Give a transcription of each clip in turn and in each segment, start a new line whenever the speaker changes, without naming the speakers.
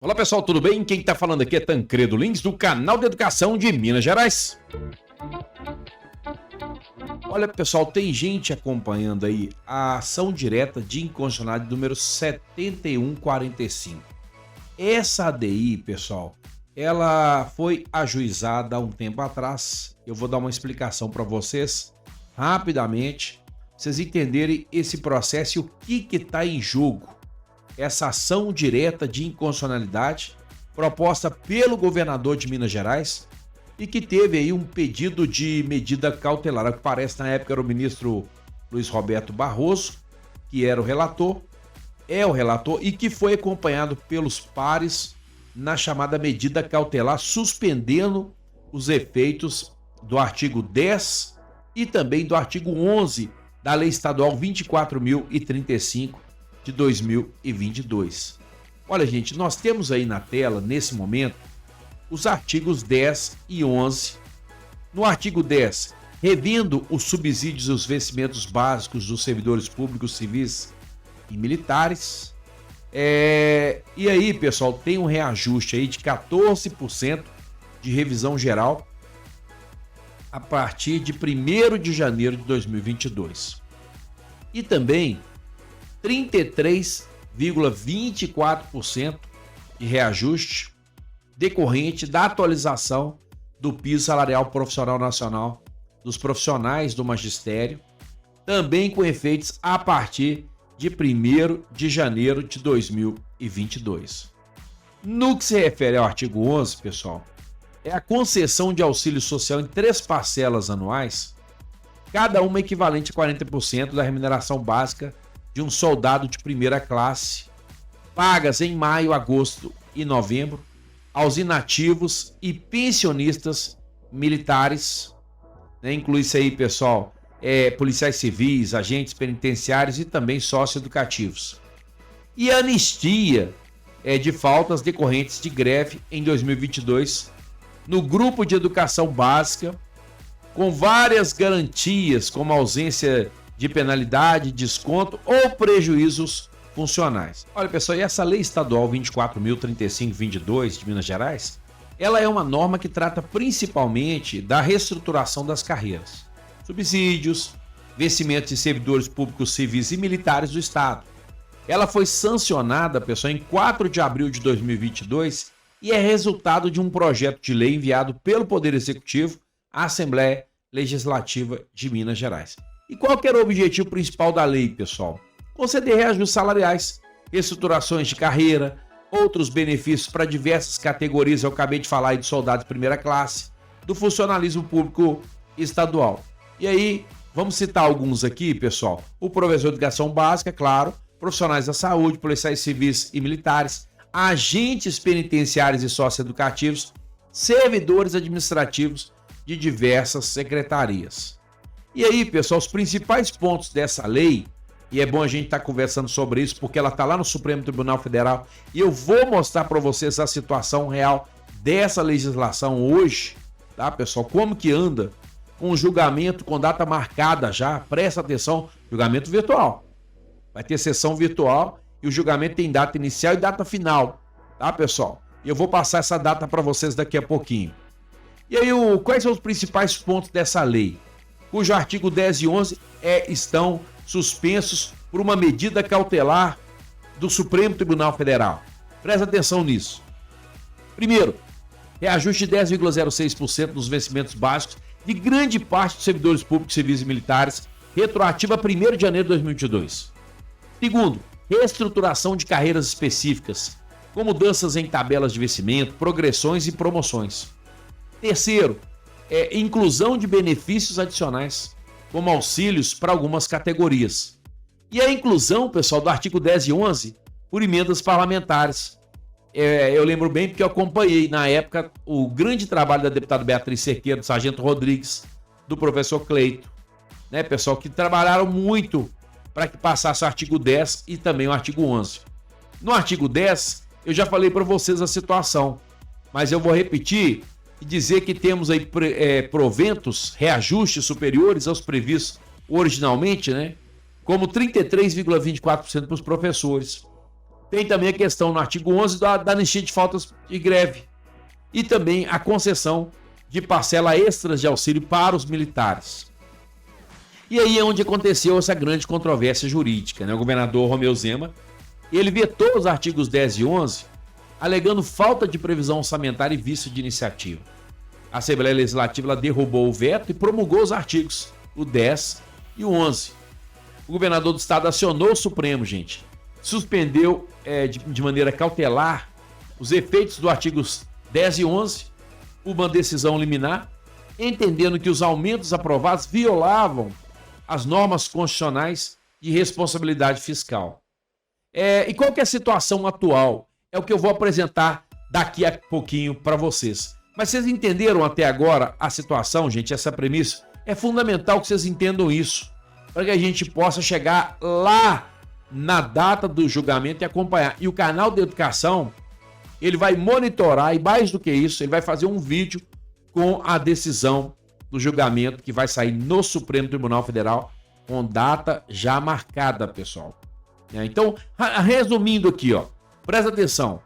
Olá pessoal, tudo bem? Quem está falando aqui é Tancredo Lins, do canal de Educação de Minas Gerais. Olha pessoal, tem gente acompanhando aí a ação direta de inconstitucionalidade número 7145. Essa ADI, pessoal, ela foi ajuizada há um tempo atrás. Eu vou dar uma explicação para vocês rapidamente, pra vocês entenderem esse processo e o que está em jogo. Essa ação direta de inconstitucionalidade proposta pelo governador de Minas Gerais e que teve aí um pedido de medida cautelar, o que parece na época era o ministro Luiz Roberto Barroso, que era o relator e que foi acompanhado pelos pares na chamada medida cautelar, suspendendo os efeitos do artigo 10 e também do artigo 11 da Lei Estadual 24.035 de 2022. Olha, gente, nós temos aí na tela, nesse momento, os artigos 10 e 11. No artigo 10, revendo os subsídios e os vencimentos básicos dos servidores públicos, civis e militares. E aí, pessoal, tem um reajuste aí de 14% de revisão geral a partir de 1º de janeiro de 2022. E também 33,24% de reajuste decorrente da atualização do piso salarial profissional nacional dos profissionais do magistério, também com efeitos a partir de 1º de janeiro de 2022. No que se refere ao artigo 11, pessoal, é a concessão de auxílio social em 3 parcelas anuais, cada uma equivalente a 40% da remuneração básica de um soldado de primeira classe, pagas em maio, agosto e novembro aos inativos e pensionistas militares, né? Inclui-se aí, pessoal, policiais civis, agentes penitenciários e também socioeducativos. E a anistia de faltas decorrentes de greve em 2022 no grupo de educação básica, com várias garantias, como ausência de penalidade, desconto ou prejuízos funcionais. Olha, pessoal, e essa Lei Estadual 24.035/22 de Minas Gerais, ela é uma norma que trata principalmente da reestruturação das carreiras, subsídios, vencimentos de servidores públicos, civis e militares do Estado. Ela foi sancionada, pessoal, em 4 de abril de 2022 e é resultado de um projeto de lei enviado pelo Poder Executivo à Assembleia Legislativa de Minas Gerais. E qual que era o objetivo principal da lei, pessoal? Conceder reajustes salariais, reestruturações de carreira, outros benefícios para diversas categorias, eu acabei de falar aí de soldados de primeira classe, do funcionalismo público estadual. E aí, vamos citar alguns aqui, pessoal. O professor de educação básica, claro, profissionais da saúde, policiais civis e militares, agentes penitenciários e socioeducativos, servidores administrativos de diversas secretarias. E aí, pessoal, os principais pontos dessa lei, e é bom a gente estar conversando sobre isso, porque ela está lá no Supremo Tribunal Federal, e eu vou mostrar para vocês a situação real dessa legislação hoje, tá, pessoal? Como que anda com o julgamento com data marcada já, presta atenção, julgamento virtual. Vai ter sessão virtual e o julgamento tem data inicial e data final, tá, pessoal? E eu vou passar essa data para vocês daqui a pouquinho. E aí, quais são os principais pontos dessa lei? Cujo artigo 10 e 11 estão suspensos por uma medida cautelar do Supremo Tribunal Federal. Presta atenção nisso. Primeiro, reajuste de 10,06% nos vencimentos básicos de grande parte dos servidores públicos, civis e militares, retroativa a 1º de janeiro de 2022. Segundo, reestruturação de carreiras específicas, com mudanças em tabelas de vencimento, progressões e promoções. Terceiro, inclusão de benefícios adicionais, como auxílios para algumas categorias. E a inclusão, pessoal, do artigo 10 e 11 por emendas parlamentares. Eu lembro bem porque eu acompanhei, na época, o grande trabalho da deputada Beatriz Cerqueira, do Sargento Rodrigues, do professor Cleito, né, pessoal, que trabalharam muito para que passasse o artigo 10 e também o artigo 11. No artigo 10, eu já falei para vocês a situação, mas eu vou repetir e dizer que temos aí proventos, reajustes superiores aos previstos originalmente, né? Como 33,24% para os professores, Tem também a questão no artigo 11 da anistia de faltas de greve e também a concessão de parcela extras de auxílio para os militares. E aí é onde aconteceu essa grande controvérsia jurídica, né? O governador Romeu Zema, ele vetou os artigos 10 e 11, alegando falta de previsão orçamentária e vício de iniciativa. A Assembleia Legislativa ela derrubou o veto e promulgou os artigos, o 10 e o 11. O governador do estado acionou o Supremo, gente, suspendeu de maneira cautelar os efeitos dos artigos 10 e 11, uma decisão liminar, entendendo que os aumentos aprovados violavam as normas constitucionais de responsabilidade fiscal. E qual que é a situação atual? É o que eu vou apresentar daqui a pouquinho para vocês. Mas vocês entenderam até agora a situação, gente? Essa premissa? É fundamental que vocês entendam isso, para que a gente possa chegar lá na data do julgamento e acompanhar. E o canal de educação, ele vai monitorar, e mais do que isso, ele vai fazer um vídeo com a decisão do julgamento que vai sair no Supremo Tribunal Federal, com data já marcada, pessoal. Então, resumindo aqui, ó, presta atenção.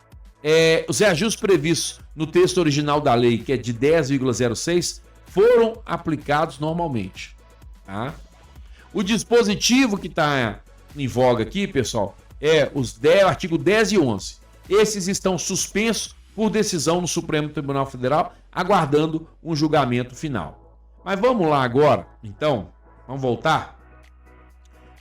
Os reajustes previstos no texto original da lei, que é de 10,06, foram aplicados normalmente. Tá? O dispositivo que está em voga aqui, pessoal, é o artigo 10 e 11. Esses estão suspensos por decisão no Supremo Tribunal Federal, aguardando um julgamento final. Mas vamos lá agora, então, vamos voltar,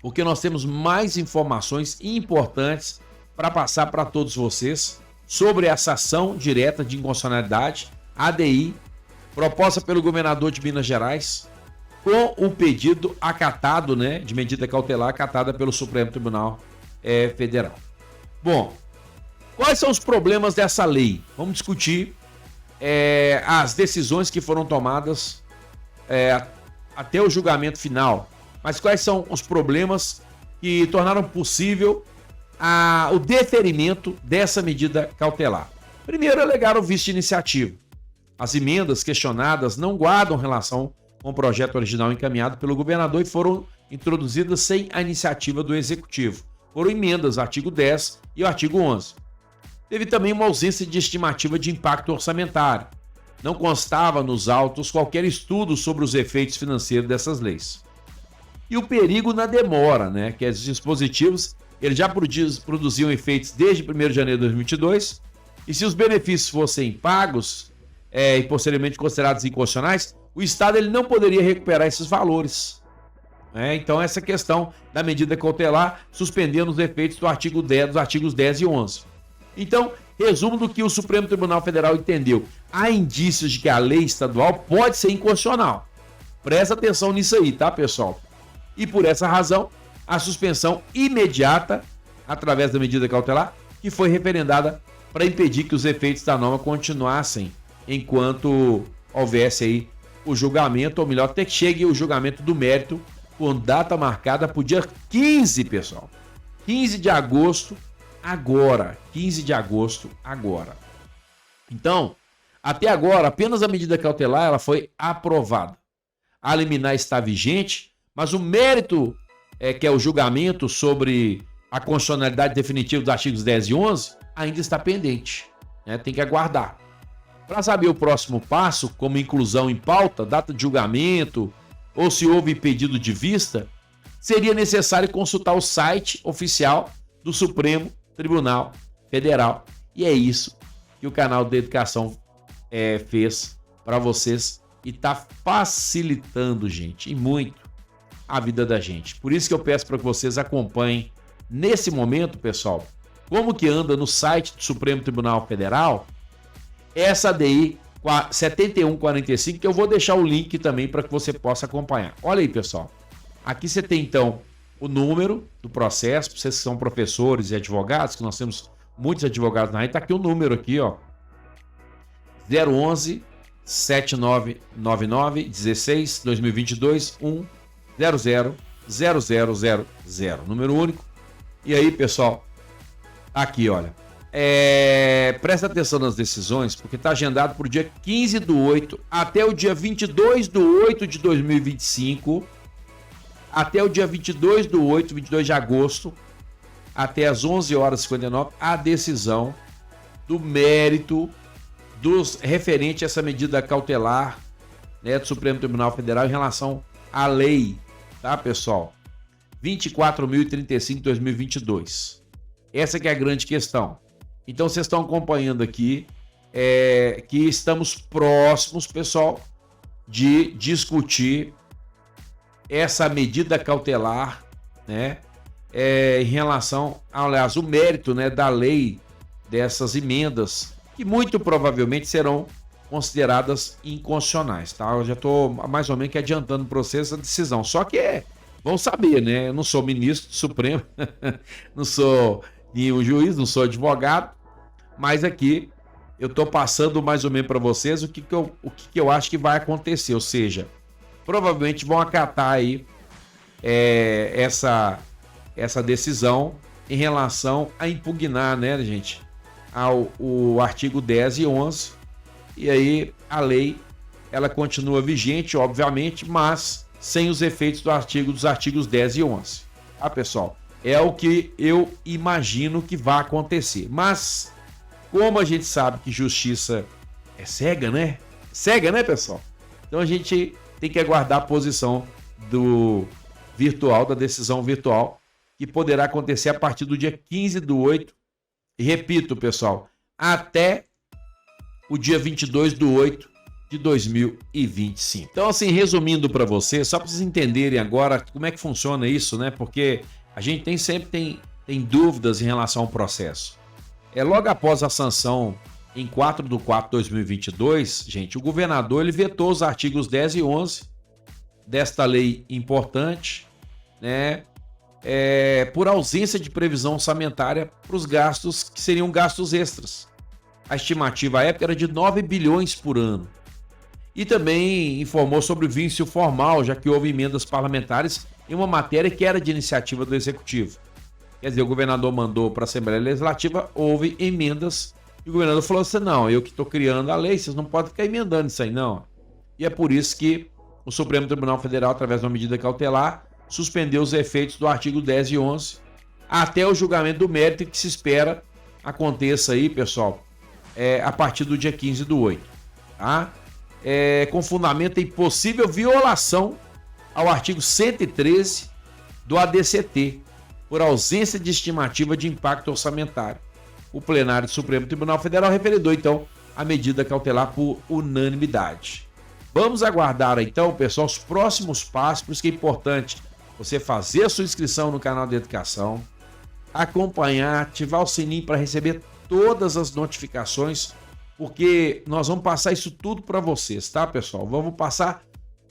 porque nós temos mais informações importantes para passar para todos vocês sobre essa ação direta de inconstitucionalidade, ADI, proposta pelo governador de Minas Gerais, com o pedido acatado, né, de medida cautelar acatada pelo Supremo Tribunal Federal. Bom, quais são os problemas dessa lei? Vamos discutir as decisões que foram tomadas até o julgamento final. Mas quais são os problemas que tornaram possível o deferimento dessa medida cautelar? Primeiro, alegar o vício de iniciativa. As emendas questionadas não guardam relação com o projeto original encaminhado pelo governador e foram introduzidas sem a iniciativa do Executivo. Foram emendas ao artigo 10 e ao artigo 11. Teve também uma ausência de estimativa de impacto orçamentário. Não constava nos autos qualquer estudo sobre os efeitos financeiros dessas leis. E o perigo na demora, né? Que os dispositivos eles já produziam efeitos desde 1º de janeiro de 2022, e se os benefícios fossem pagos e posteriormente considerados inconstitucionais, o Estado ele não poderia recuperar esses valores. Então essa questão da medida cautelar suspendendo os efeitos do artigo 10, dos artigos 10 e 11. Então, resumo do que o Supremo Tribunal Federal entendeu. Há indícios de que a lei estadual pode ser inconstitucional. Presta atenção nisso aí, tá, pessoal? E por essa razão, a suspensão imediata, através da medida cautelar, que foi referendada para impedir que os efeitos da norma continuassem enquanto houvesse aí o julgamento, ou melhor, até que chegue o julgamento do mérito, com data marcada para o dia 15, pessoal. 15 de agosto, agora. 15 de agosto, agora. Então, até agora, apenas a medida cautelar ela foi aprovada. A liminar está vigente, mas o mérito, que é o julgamento sobre a constitucionalidade definitiva dos artigos 10 e 11, ainda está pendente. Tem que aguardar. Para saber o próximo passo, como inclusão em pauta, data de julgamento, ou se houve pedido de vista, seria necessário consultar o site oficial do Supremo Tribunal Federal. E é isso que o canal de educação fez para vocês e está facilitando, gente, e muito a vida da gente. Por isso que eu peço para que vocês acompanhem nesse momento, pessoal, como que anda no site do Supremo Tribunal Federal essa ADI 7145, que eu vou deixar o link também para que você possa acompanhar. Olha aí, pessoal. Aqui você tem, então, o número do processo, vocês que são professores e advogados, que nós temos muitos advogados na rede, está aqui o número aqui, ó. 011 7999 16 2022 1000000. Número único. E aí, pessoal, aqui, olha. Presta atenção nas decisões, porque está agendado para o dia 15/8 até o dia 22/8 de 2025, até o dia 22/8, 22 de agosto, até às 11h59 a decisão do mérito referente a essa medida cautelar, né, do Supremo Tribunal Federal em relação à lei, tá, pessoal? 24.035 de 2022. Essa que é a grande questão. Então, vocês estão acompanhando aqui que estamos próximos, pessoal, de discutir essa medida cautelar, né, em relação, aliás, o mérito, né, da lei dessas emendas, que muito provavelmente serão consideradas inconstitucionais, tá? Eu já estou mais ou menos que adiantando o processo da decisão, só que vamos saber, né? Eu não sou ministro do Supremo, não sou nenhum juiz, não sou advogado, mas aqui eu estou passando mais ou menos para vocês o que eu acho que vai acontecer, ou seja, provavelmente vão acatar aí essa decisão em relação a impugnar, né, gente, o artigo 10 e 11, e aí a lei ela continua vigente, obviamente, mas sem os efeitos dos artigos 10 e 11. Tá, pessoal? É o que eu imagino que vai acontecer. Mas, como a gente sabe que justiça é cega, né? Cega, né, pessoal? Então a gente tem que aguardar a posição da decisão virtual, que poderá acontecer a partir do dia 15/8. E repito, pessoal, até o dia 22/8 de 2025. Então, assim, resumindo para vocês, só para vocês entenderem agora como é que funciona isso, né? Porque a gente sempre tem dúvidas em relação ao processo. Logo após a sanção em 4/4/2022, gente, o governador ele vetou os artigos 10 e 11 desta lei importante, né? Por ausência de previsão orçamentária para os gastos que seriam gastos extras. A estimativa à época era de 9 bilhões por ano. E também informou sobre o vício formal, já que houve emendas parlamentares em uma matéria que era de iniciativa do Executivo. Quer dizer, o governador mandou para a Assembleia Legislativa, houve emendas, e o governador falou assim, não, eu que estou criando a lei, vocês não podem ficar emendando isso aí, não. E é por isso que o Supremo Tribunal Federal, através de uma medida cautelar, suspendeu os efeitos do artigo 10 e 11 até o julgamento do mérito, que se espera aconteça aí, pessoal, a partir do dia 15/8, tá? Com fundamento em possível violação ao artigo 113 do ADCT, por ausência de estimativa de impacto orçamentário. O plenário do Supremo Tribunal Federal referendou, então, a medida cautelar por unanimidade. Vamos aguardar, então, pessoal, os próximos passos, por isso que é importante você fazer a sua inscrição no canal de educação, acompanhar, ativar o sininho para receber todas as notificações, porque nós vamos passar isso tudo para vocês, tá, pessoal? Vamos passar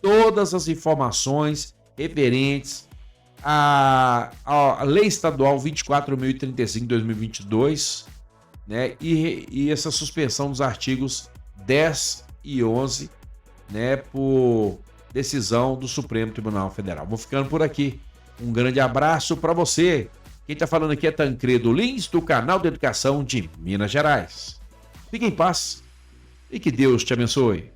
todas as informações referentes à Lei Estadual 24.035 de 2022, né? E essa suspensão dos artigos 10 e 11, né? Por decisão do Supremo Tribunal Federal. Vou ficando por aqui. Um grande abraço para você. Quem está falando aqui é Tancredo Lins, do canal de Educação de Minas Gerais. Fique em paz e que Deus te abençoe.